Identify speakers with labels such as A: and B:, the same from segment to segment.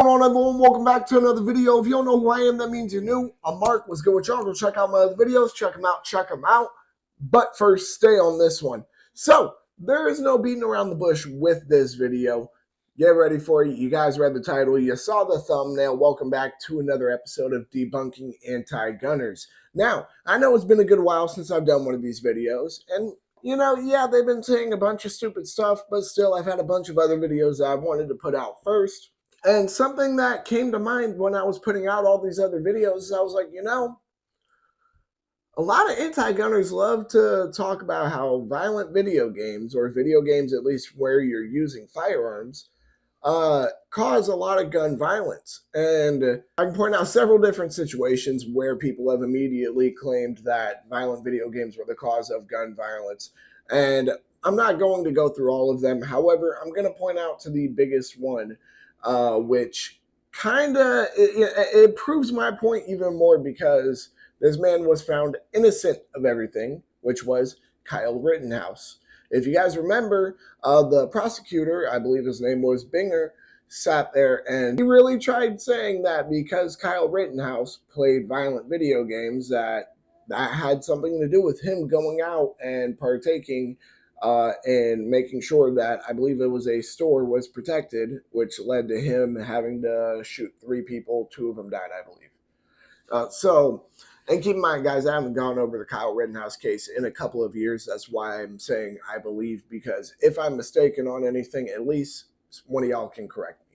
A: What's going on, everyone? Welcome back to another video. If you don't know who I am, that means you're new. I'm Mark. Let's go with y'all. Go check out my other videos. Check them out. Check them out. But first, stay on this one. So, there is no beating around the bush with this video. Get ready for it. You guys read the title. You saw the thumbnail. Welcome back to another episode of Debunking Anti-Gunners. Now, I know it's been a good while since I've done one of these videos. And, yeah, they've been saying a bunch of stupid stuff. But still, I've had a bunch of other videos that I wanted to put out first. And something that came to mind when I was putting out all these other videos, I was like, a lot of anti-gunners love to talk about how violent video games, or video games at least where you're using firearms, cause a lot of gun violence. And I can point out several different situations where people have immediately claimed that violent video games were the cause of gun violence. And I'm not going to go through all of them. However, I'm going to point out to the biggest one, which kind of it proves my point even more, because this man was found innocent of everything, which was Kyle Rittenhouse. If you guys remember, the prosecutor, I believe his name was Binger, sat there and he really tried saying that because Kyle Rittenhouse played violent video games, that had something to do with him going out and partaking and making sure that, I believe it was a store, was protected, which led to him having to shoot 3 people. 2 of them died, I believe. And keep in mind, guys, I haven't gone over the Kyle Rittenhouse case in a couple of years. That's why I'm saying I believe, because if I'm mistaken on anything, at least one of y'all can correct me.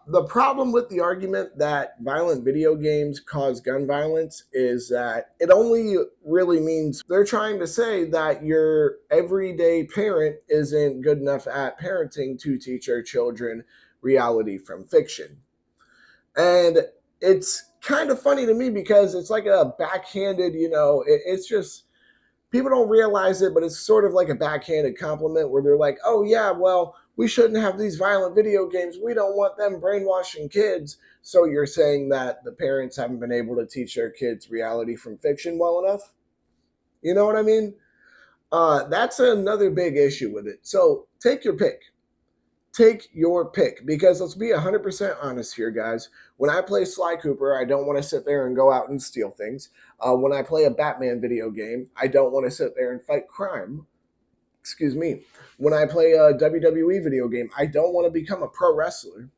A: The problem with the argument that violent video games cause gun violence is that it only really means they're trying to say that your everyday parent isn't good enough at parenting to teach their children reality from fiction. And it's kind of funny to me because it's like a backhanded, it's just, people don't realize it, but it's sort of like a backhanded compliment where they're like, oh yeah, well, we shouldn't have these violent video games. We don't want them brainwashing kids. So you're saying that the parents haven't been able to teach their kids reality from fiction well enough? You know what I mean? That's another big issue with it. So take your pick. Take your pick, because let's be 100% honest here, guys. When I play Sly Cooper, I don't want to sit there and go out and steal things. When I play a Batman video game, I don't want to sit there and fight crime. Excuse me. When I play a WWE video game, I don't want to become a pro wrestler.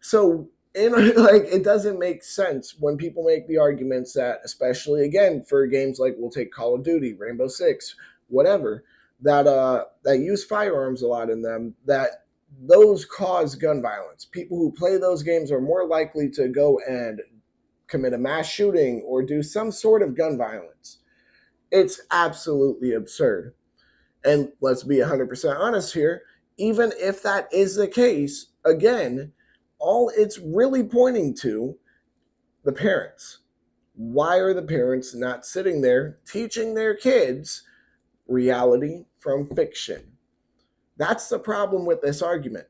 A: So, it doesn't make sense when people make the arguments that, especially again for games like, we'll take Call of Duty, Rainbow Six, whatever, that use firearms a lot in them, that those cause gun violence. People who play those games are more likely to go and commit a mass shooting or do some sort of gun violence. It's absolutely absurd. And let's be 100% honest here, even if that is the case, again, all it's really pointing to, the parents. Why are the parents not sitting there teaching their kids reality from fiction? That's the problem with this argument.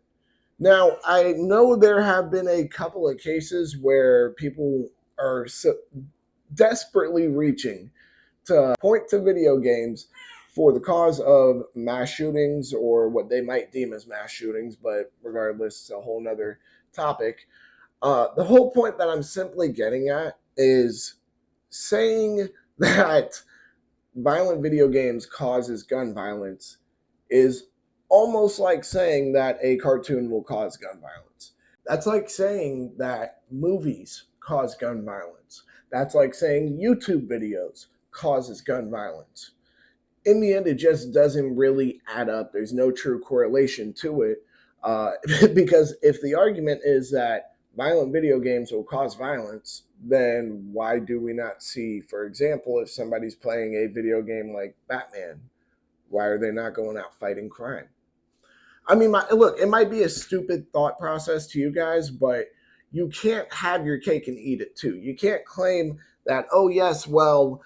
A: Now, I know there have been a couple of cases where people are so desperately reaching to point to video games for the cause of mass shootings, or what they might deem as mass shootings, but regardless, it's a whole nother topic. The whole point that I'm simply getting at is saying that violent video games causes gun violence is almost like saying that a cartoon will cause gun violence. That's like saying that movies cause gun violence. That's like saying YouTube videos causes gun violence. In the end, it just doesn't really add up. There's no true correlation to it, because if the argument is that violent video games will cause violence, then why do we not see, for example, if somebody's playing a video game like Batman, why are they not going out fighting crime? I mean, look, it might be a stupid thought process to you guys, but you can't have your cake and eat it too. You can't claim that, oh yes, well,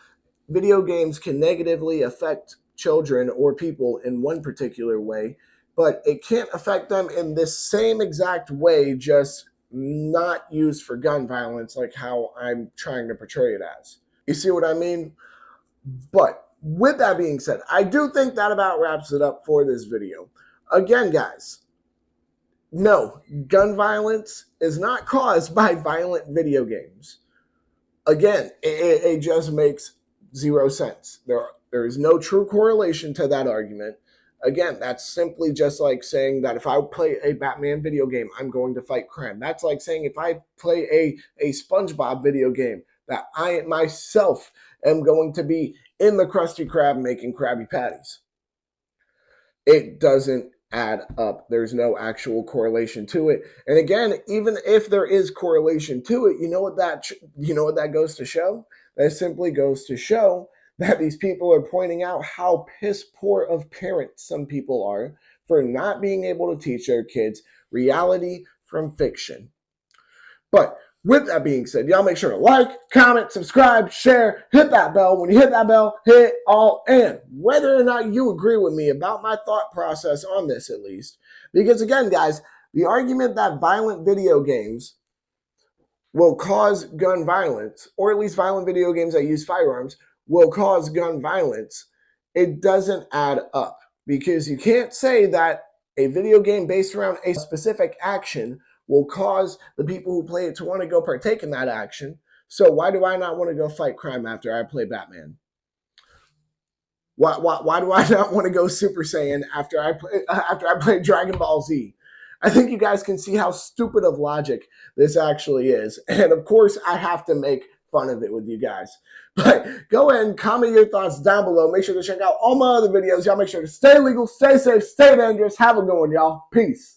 A: video games can negatively affect children or people in one particular way, but it can't affect them in this same exact way, just not used for gun violence, like how I'm trying to portray it as. You see what I mean? But with that being said, I do think that about wraps it up for this video. Again, guys, No, gun violence is not caused by violent video games. Again, it just makes zero sense. There is no true correlation to that argument. Again, that's simply just like saying that if I play a Batman video game, I'm going to fight crime. That's like saying if I play a SpongeBob video game, that I myself am going to be in the Krusty Krab making Krabby Patties. It doesn't add up. There's no actual correlation to it. And again, even if there is correlation to it, you know what that goes to show? That simply goes to show that these people are pointing out how piss poor of parents some people are for not being able to teach their kids reality from fiction. But with that being said, y'all make sure to like, comment, subscribe, share, hit that bell. When you hit that bell, hit all in. Whether or not you agree with me about my thought process on this, at least. Because again, guys, the argument that violent video games will cause gun violence, or at least violent video games that use firearms will cause gun violence, it doesn't add up. Because you can't say that a video game based around a specific action will cause the people who play it to want to go partake in that action. So why do I not want to go fight crime after I play Batman? Why do I not want to go Super Saiyan after I play Dragon Ball Z? I think you guys can see how stupid of logic this actually is. And of course, I have to make fun of it with you guys. But go ahead and comment your thoughts down below. Make sure to check out all my other videos. Y'all make sure to stay legal, stay safe, stay dangerous. Have a good one, y'all. Peace.